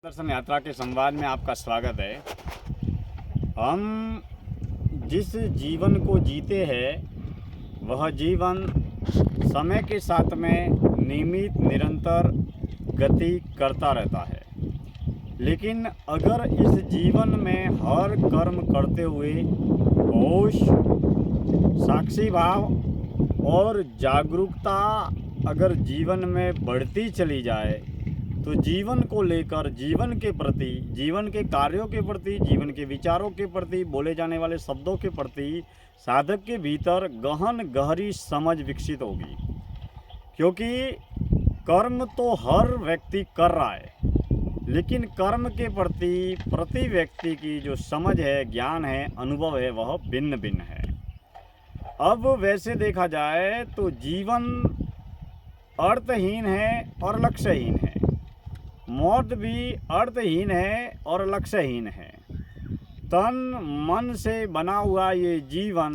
दर्शन यात्रा के संवाद में आपका स्वागत है। हम जिस जीवन को जीते हैं वह जीवन समय के साथ में नियमित निरंतर गति करता रहता है, लेकिन अगर इस जीवन में हर कर्म करते हुए होश, साक्षी भाव और जागरूकता अगर जीवन में बढ़ती चली जाए तो जीवन को लेकर, जीवन के प्रति, जीवन के कार्यों के प्रति, जीवन के विचारों के प्रति, बोले जाने वाले शब्दों के प्रति साधक के भीतर गहन गहरी समझ विकसित होगी। क्योंकि कर्म तो हर व्यक्ति कर रहा है, लेकिन कर्म के प्रति व्यक्ति की जो समझ है, ज्ञान है, अनुभव है, वह भिन्न भिन्न है। अब वैसे देखा जाए तो जीवन अर्थहीन है और लक्ष्यहीन है, मौत भी अर्थहीन है और लक्ष्यहीन है। तन मन से बना हुआ ये जीवन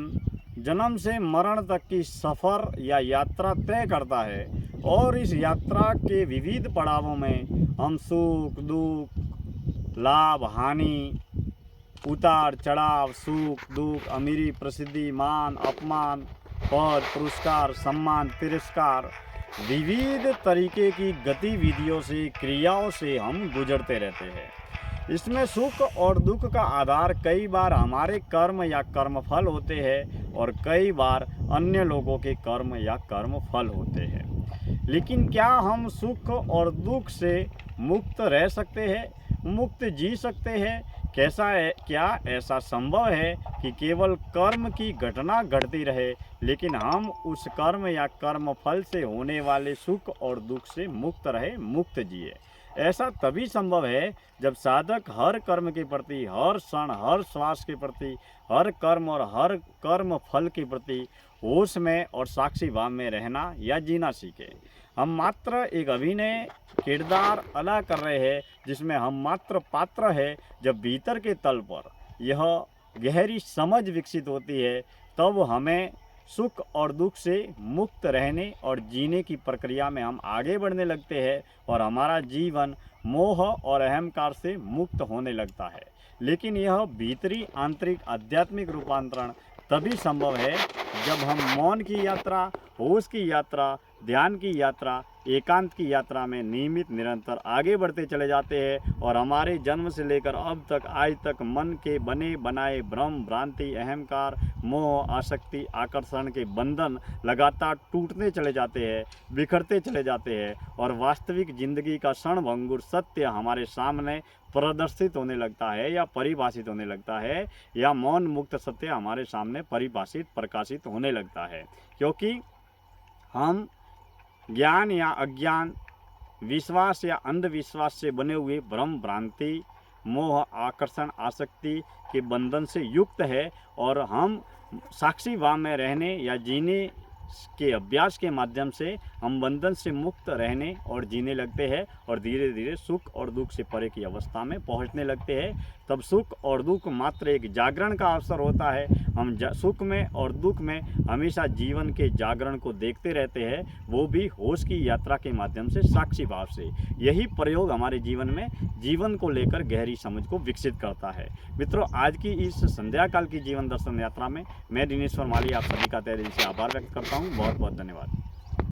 जन्म से मरण तक की सफ़र या यात्रा तय करता है, और इस यात्रा के विविध पड़ावों में हम सुख दुख, लाभ हानि, उतार चढ़ाव, सुख दुख, अमीरी प्रसिद्धि, मान अपमान, पद पुरस्कार, सम्मान तिरस्कार, विविध तरीके की गतिविधियों से, क्रियाओं से हम गुजरते रहते हैं। इसमें सुख और दुख का आधार कई बार हमारे कर्म या कर्मफल होते हैं और कई बार अन्य लोगों के कर्म या कर्मफल होते हैं। लेकिन क्या हम सुख और दुख से मुक्त रह सकते हैं, मुक्त जी सकते हैं? कैसा है, क्या ऐसा संभव है कि केवल कर्म की घटना घटती रहे लेकिन हम उस कर्म या कर्म फल से होने वाले सुख और दुख से मुक्त रहे, मुक्त जिए? ऐसा तभी संभव है जब साधक हर कर्म के प्रति, हर क्षण, हर श्वास के प्रति, हर कर्म और हर कर्म फल के प्रति होश में और साक्षी भाव में रहना या जीना सीखे। हम मात्र एक अभिनय किरदार अदा कर रहे हैं जिसमें हम मात्र पात्र है। जब भीतर के तल पर यह गहरी समझ विकसित होती है तब हमें सुख और दुख से मुक्त रहने और जीने की प्रक्रिया में हम आगे बढ़ने लगते हैं और हमारा जीवन मोह और अहंकार से मुक्त होने लगता है। लेकिन यह भीतरी आंतरिक आध्यात्मिक रूपांतरण तभी संभव है जब हम मौन की यात्रा, होश की यात्रा, ध्यान की यात्रा, एकांत की यात्रा में नियमित निरंतर आगे बढ़ते चले जाते हैं और हमारे जन्म से लेकर अब तक, आज तक मन के बने बनाए भ्रम, भ्रांति, अहंकार, मोह, आसक्ति, आकर्षण के बंधन लगातार टूटते चले जाते हैं, बिखरते चले जाते हैं और वास्तविक जिंदगी का क्षणभंगुर सत्य हमारे सामने प्रदर्शित होने लगता है या परिभाषित होने लगता है, या मौन मुक्त सत्य हमारे सामने परिभाषित, प्रकाशित होने लगता है। क्योंकि हम ज्ञान या अज्ञान, विश्वास या अंधविश्वास से बने हुए भ्रम, भ्रांति, मोह, आकर्षण, आसक्ति के बंधन से युक्त है और हम साक्षी भाव में रहने या जीने के अभ्यास के माध्यम से हम बंधन से मुक्त रहने और जीने लगते हैं और धीरे धीरे सुख और दुख से परे की अवस्था में पहुंचने लगते हैं। तब सुख और दुख मात्र एक जागरण का अवसर होता है। हम सुख में और दुख में हमेशा जीवन के जागरण को देखते रहते हैं, वो भी होश की यात्रा के माध्यम से, साक्षी भाव से। यही प्रयोग हमारे जीवन में जीवन को लेकर गहरी समझ को विकसित करता है। मित्रों, आज की इस संध्या काल की जीवन दर्शन यात्रा में मैं दिनेश्वर माली आप सभी का तहे दिल से आभार व्यक्त करता हूँ। बहुत बहुत धन्यवाद।